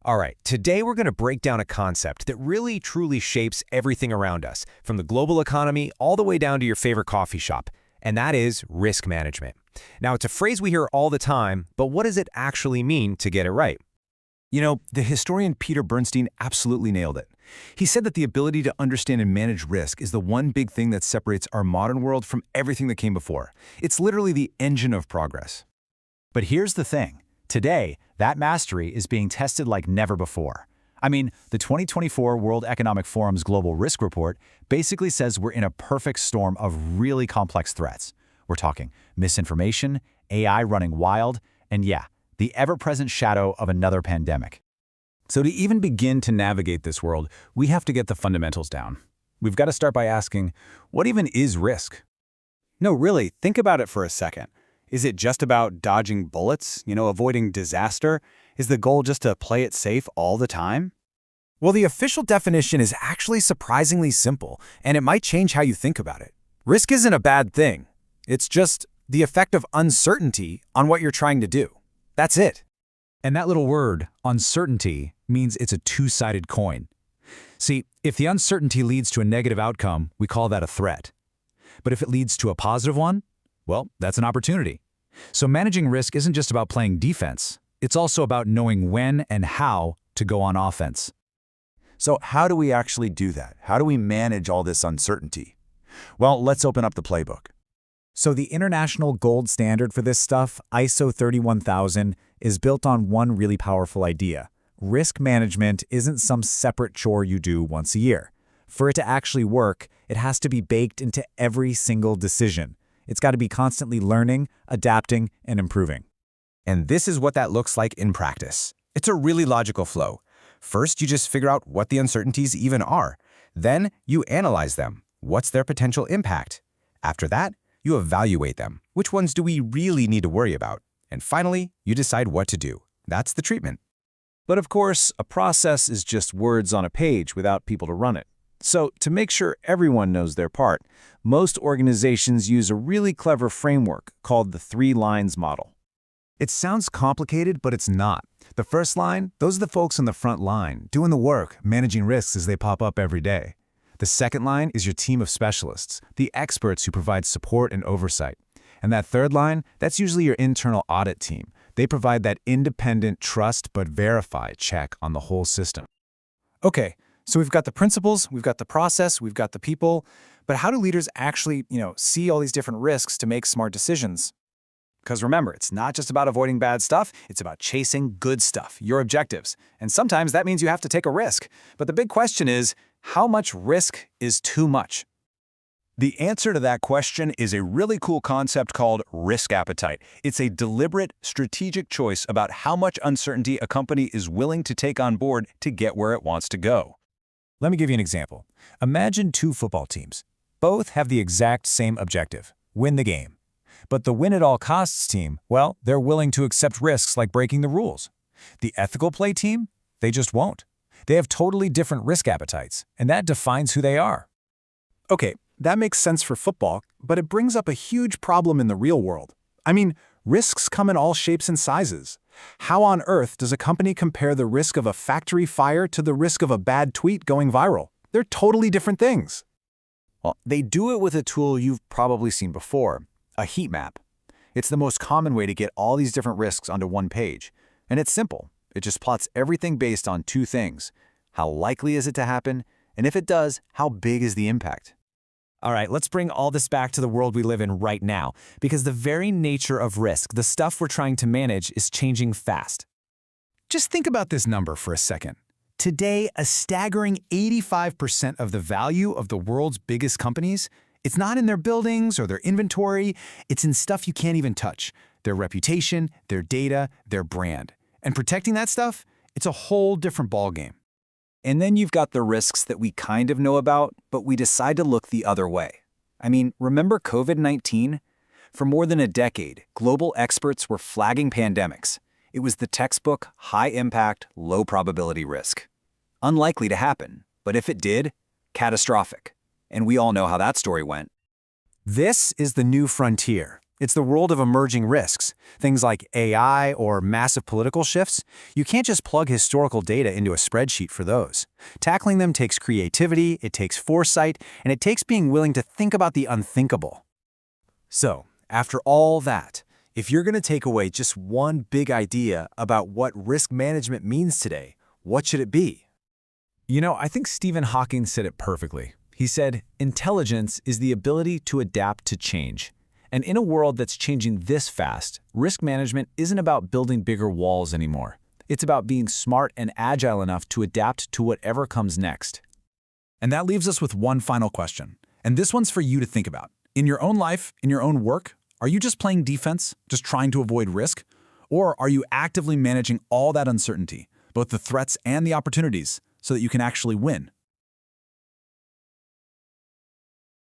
All right, today we're going to break down a concept that really truly shapes everything around us, from the global economy all the way down to your favorite coffee shop, and that is risk management. Now, it's a phrase we hear all the time, but what does it actually mean to get it right? You know, the historian Peter Bernstein absolutely nailed it. He said that the ability to understand and manage risk is the one big thing that separates our modern world from everything that came before. It's literally the engine of progress. But here's the thing. Today, that mastery is being tested like never before. I mean, the 2024 World Economic Forum's Global Risk Report basically says we're in a perfect storm of really complex threats. We're talking misinformation, AI running wild, and yeah, the ever-present shadow of another pandemic. So to even begin to navigate this world, we have to get the fundamentals down. We've got to start by asking, what even is risk? No, really, think about it for a second. Is it just about dodging bullets, avoiding disaster? Is the goal just to play it safe all the time? Well, the official definition is actually surprisingly simple, and it might change how you think about it. Risk isn't a bad thing. It's just the effect of uncertainty on what you're trying to do. That's it. And that little word, uncertainty, means it's a two-sided coin. See, if the uncertainty leads to a negative outcome, we call that a threat. But if it leads to a positive one, well, that's an opportunity. So managing risk isn't just about playing defense. It's also about knowing when and how to go on offense. So how do we actually do that? How do we manage all this uncertainty? Well, let's open up the playbook. So the international gold standard for this stuff, ISO 31000, is built on one really powerful idea. Risk management isn't some separate chore you do once a year. For it to actually work, it has to be baked into every single decision. It's got to be constantly learning, adapting, and improving. And this is what that looks like in practice. It's a really logical flow. First, you just figure out what the uncertainties even are. Then, you analyze them. What's their potential impact? After that, you evaluate them. Which ones do we really need to worry about? And finally, you decide what to do. That's the treatment. But of course, a process is just words on a page without people to run it. So to make sure everyone knows their part, most organizations use a really clever framework called the 3 lines model. It sounds complicated, but it's not. The first line, those are the folks on the front line, doing the work, managing risks as they pop up every day. The second line is your team of specialists, the experts who provide support and oversight. And that third line, that's usually your internal audit team. They provide that independent, trust but verify check on the whole system. Okay, so we've got the principles, we've got the process, we've got the people, but how do leaders actually, see all these different risks to make smart decisions? Because remember, it's not just about avoiding bad stuff, it's about chasing good stuff, your objectives. And sometimes that means you have to take a risk. But the big question is, how much risk is too much? The answer to that question is a really cool concept called risk appetite. It's a deliberate, strategic choice about how much uncertainty a company is willing to take on board to get where it wants to go. Let me give you an example. Imagine 2 football teams. Both have the exact same objective, win the game. But the win-at-all-costs team, well, they're willing to accept risks like breaking the rules. The ethical play team, they just won't. They have totally different risk appetites, and that defines who they are. Okay, that makes sense for football, but it brings up a huge problem in the real world. I mean, risks come in all shapes and sizes. How on earth does a company compare the risk of a factory fire to the risk of a bad tweet going viral? They're totally different things. Well, they do it with a tool you've probably seen before, a heat map. It's the most common way to get all these different risks onto one page. And it's simple. It just plots everything based on 2 things. How likely is it to happen? And if it does, how big is the impact? All right, let's bring all this back to the world we live in right now, because the very nature of risk, the stuff we're trying to manage, is changing fast. Just think about this number for a second. Today, a staggering 85% of the value of the world's biggest companies, it's not in their buildings or their inventory, it's in stuff you can't even touch. Their reputation, their data, their brand. And protecting that stuff, it's a whole different ballgame. And then you've got the risks that we kind of know about, but we decide to look the other way. I mean, remember COVID-19? For more than a decade, global experts were flagging pandemics. It was the textbook high-impact, low-probability risk. Unlikely to happen, but if it did, catastrophic. And we all know how that story went. This is the new frontier. It's the world of emerging risks, things like AI or massive political shifts. You can't just plug historical data into a spreadsheet for those. Tackling them takes creativity, it takes foresight, and it takes being willing to think about the unthinkable. So, after all that, if you're going to take away just one big idea about what risk management means today, what should it be? You know, I think Stephen Hawking said it perfectly. He said, "Intelligence is the ability to adapt to change." And in a world that's changing this fast, risk management isn't about building bigger walls anymore. It's about being smart and agile enough to adapt to whatever comes next. And that leaves us with one final question. And this one's for you to think about. In your own life, in your own work, are you just playing defense, just trying to avoid risk? Or are you actively managing all that uncertainty, both the threats and the opportunities, so that you can actually win?